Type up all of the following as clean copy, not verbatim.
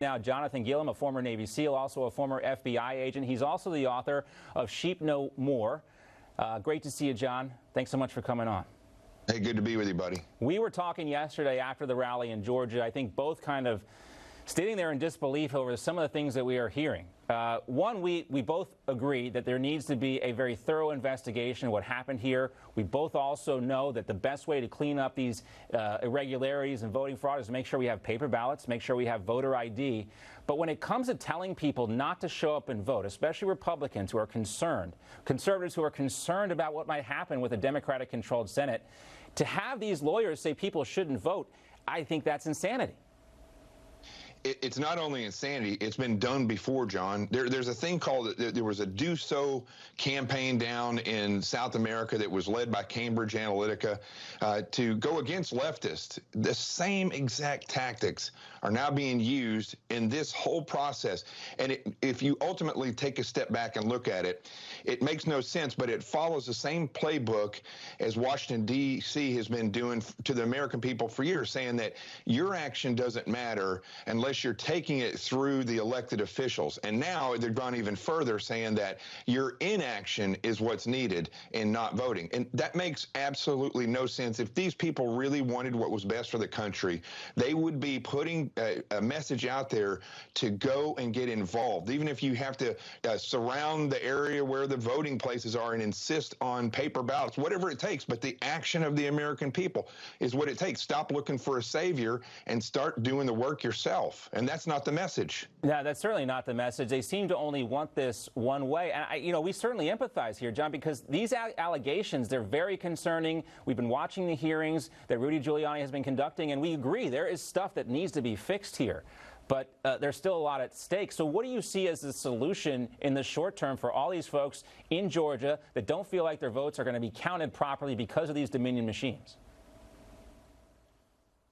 Now, Jonathan Gilliam, a former Navy SEAL, also a former FBI agent. He's also the author of Sheep No More. Great to see you, John. Thanks so much for coming on. Hey, good to be with you, buddy. We were talking yesterday after the rally in Georgia, I think both kind of sitting there in disbelief over some of the things that we are hearing. One, we both agree that there needs to be a very thorough investigation of what happened here. We both also know that the best way to clean up these irregularities and voting fraud is to make sure we have paper ballots, make sure we have voter ID. But when it comes to telling people not to show up and vote, especially Republicans who are concerned, conservatives who are concerned about what might happen with a Democratic-controlled Senate, to have these lawyers say people shouldn't vote, I think that's insanity. It's not only insanity, it's been done before, John. There's a thing called, there was a Do So campaign down in South America that was led by Cambridge Analytica to go against leftists. The same exact tactics are now being used in this whole process. And if you ultimately take a step back and look at it, it makes no sense, but it follows the same playbook as Washington, D.C. has been doing to the American people for years, saying that your action doesn't matter unless you're taking it through the elected officials. And now they've gone even further, saying that your inaction is what's needed in not voting. And that makes absolutely no sense. If these people really wanted what was best for the country, they would be putting a message out there to go and get involved, even if you have to surround the area where the voting places are and insist on paper ballots, whatever it takes. But the action of the American people is what it takes. Stop looking for a savior and start doing the work yourself. And that's not the message. Yeah, that's certainly not the message. They seem to only want this one way. And, we certainly empathize here, John, because these allegations, they're very concerning. We've been watching the hearings that Rudy Giuliani has been conducting, and we agree there is stuff that needs to be fixed here. But there's still a lot at stake. So what do you see as the solution in the short term for all these folks in Georgia that don't feel like their votes are going to be counted properly because of these Dominion machines?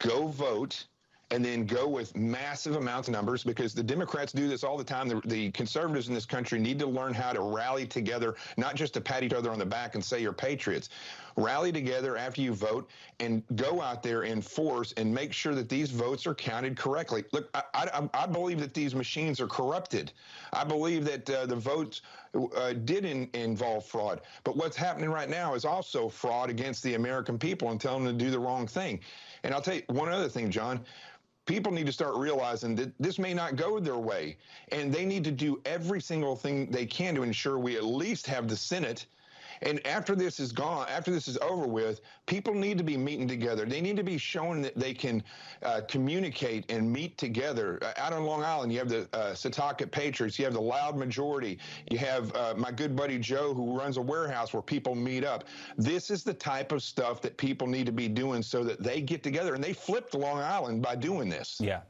Go vote. And then go with massive amounts of numbers, because the Democrats do this all the time. The conservatives in this country need to learn how to rally together, not just to pat each other on the back and say you're patriots. Rally together after you vote and go out there in force and make sure that these votes are counted correctly. Look, I believe that these machines are corrupted. I believe that the votes did involve fraud. But what's happening right now is also fraud against the American people and telling them to do the wrong thing. And I'll tell you one other thing, John. People need to start realizing that this may not go their way, and they need to do every single thing they can to ensure we at least have the Senate. And after this is gone, after this is over with, people need to be meeting together. They need to be showing that they can communicate and meet together. Out on Long Island, you have the Setauket Patriots. You have the Loud Majority. You have my good buddy Joe, who runs a warehouse where people meet up. This is the type of stuff that people need to be doing so that they get together. And they flipped Long Island by doing this. Yeah.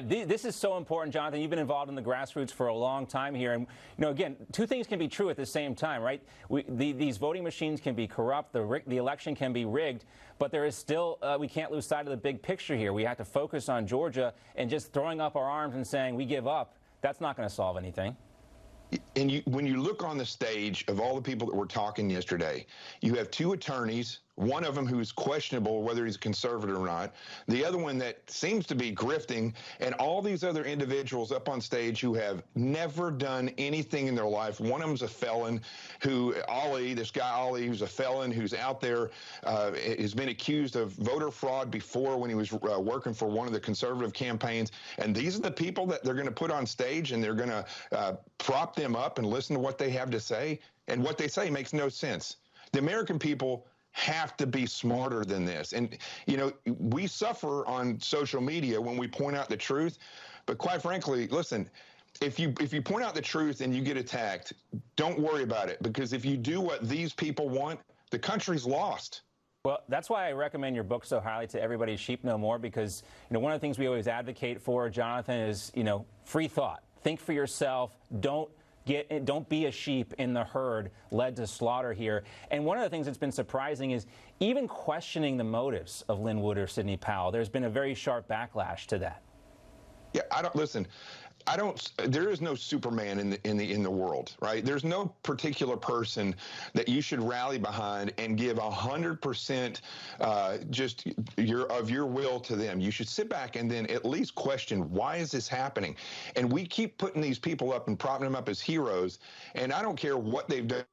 This is so important, Jonathan. You've been involved in the grassroots for a long time here. And, again, two things can be true at the same time, right? These voting machines can be corrupt. The election can be rigged. But there is still, we can't lose sight of the big picture here. We have to focus on Georgia, and just throwing up our arms and saying we give up, that's not going to solve anything. And when you look on the stage of all the people that were talking yesterday, you have two attorneys, one of them who's questionable whether he's a conservative or not, the other one that seems to be grifting, and all these other individuals up on stage who have never done anything in their life. One of them's a felon this guy Ali, who's a felon, who's out there, has been accused of voter fraud before when he was working for one of the conservative campaigns. And these are the people that they're going to put on stage, and they're going to prop them up and listen to what they have to say. And what they say makes no sense. The American people have to be smarter than this. And, we suffer on social media when we point out the truth. But quite frankly, listen, if you point out the truth and you get attacked, don't worry about it. Because if you do what these people want, the country's lost. Well, that's why I recommend your book so highly to everybody, Sheep No More, because, one of the things we always advocate for, Jonathan, is, free thought. Think for yourself. Don't be a sheep in the herd led to slaughter here. And one of the things that's been surprising is even questioning the motives of Lin Wood or Sidney Powell. There's been a very sharp backlash to that. Yeah, I don't listen. I don't. There is no Superman in the world, right? There's no particular person that you should rally behind and give 100% just your will to them. You should sit back and then at least question, why is this happening? And we keep putting these people up and propping them up as heroes, and I don't care what they've done.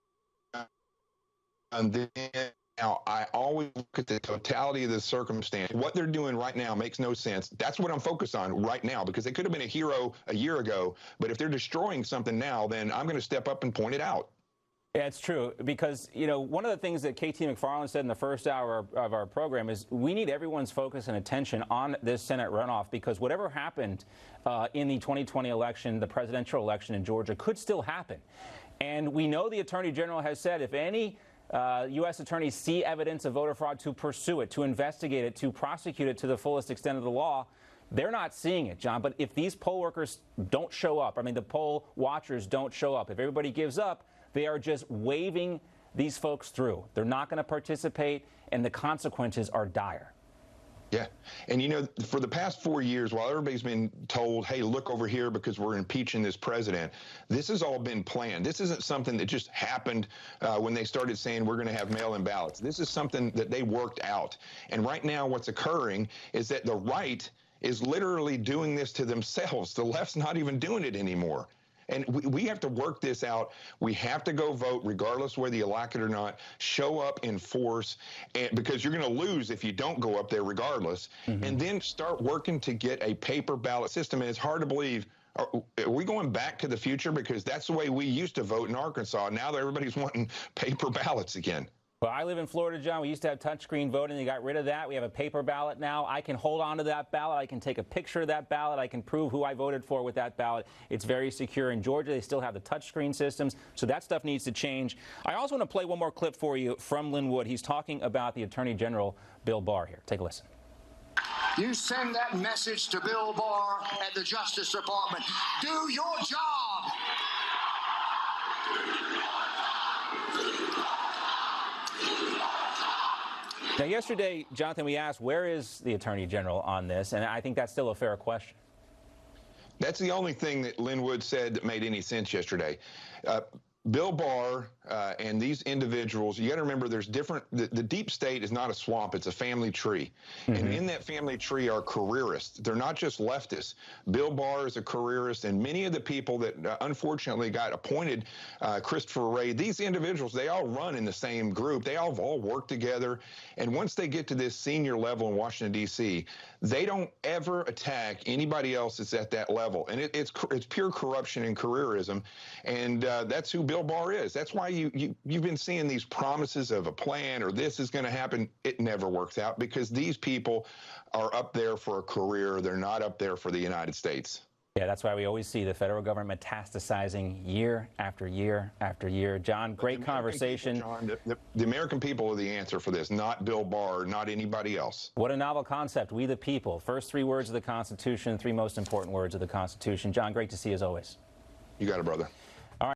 And then now, I always look at the totality of the circumstance. What they're doing right now makes no sense. That's what I'm focused on right now, because they could have been a hero a year ago. But if they're destroying something now, then I'm going to step up and point it out. Yeah, it's true, because, you know, one of the things that KT McFarland said in the first hour of our program is we need everyone's focus and attention on this Senate runoff, because whatever happened in the 2020 election, the presidential election in Georgia, could still happen. And we know the Attorney General has said if any U.S. attorneys see evidence of voter fraud, to pursue it, to investigate it, to prosecute it to the fullest extent of the law. They're not seeing it, John. But if these poll workers don't show up, I mean, the poll watchers don't show up, if everybody gives up, they are just waving these folks through. They're not going to participate, and the consequences are dire. Yeah. And, you know, for the past 4 years, while everybody's been told, hey, look over here because we're impeaching this president, this has all been planned. This isn't something that just happened when they started saying we're going to have mail-in ballots. This is something that they worked out. And right now what's occurring is that the right is literally doing this to themselves. The left's not even doing it anymore. And we have to work this out. We have to go vote, regardless whether you like it or not. Show up in force, and because you're going to lose if you don't go up there regardless. And then start working to get a paper ballot system. And it's hard to believe. Are we going back to the future? Because that's the way we used to vote in Arkansas. Now that everybody's wanting paper ballots again. Well, I live in Florida, John. We used to have touchscreen voting. They got rid of that. We have a paper ballot now. I can hold on to that ballot. I can take a picture of that ballot. I can prove who I voted for with that ballot. It's very secure. In Georgia, they still have the touchscreen systems, so that stuff needs to change. I also want to play one more clip for you from Linwood. He's talking about the Attorney General, Bill Barr, here. Take a listen. You send that message to Bill Barr at the Justice Department. Do your job. Now, yesterday, Jonathan, we asked, where is the Attorney General on this? And I think that's still a fair question. That's the only thing that Linwood said that made any sense yesterday. Bill Barr and these individuals, you got to remember there's different, the deep state is not a swamp, it's a family tree. And in that family tree are careerists. They're not just leftists. Bill Barr is a careerist, and many of the people that unfortunately got appointed, Christopher Wray, these individuals, they all run in the same group. They all work together. And once they get to this senior level in Washington, D.C., they don't ever attack anybody else that's at that level. And it's pure corruption and careerism. And that's who Bill Barr is. That's why you've been seeing these promises of a plan or this is going to happen. It never works out because these people are up there for a career. They're not up there for the United States. Yeah, that's why we always see the federal government metastasizing year after year after year. John, great conversation. People, John, the American people are the answer for this, not Bill Barr, not anybody else. What a novel concept, we the people. First 3 words of the Constitution, 3 most important words of the Constitution. John, great to see you as always. You got it, brother.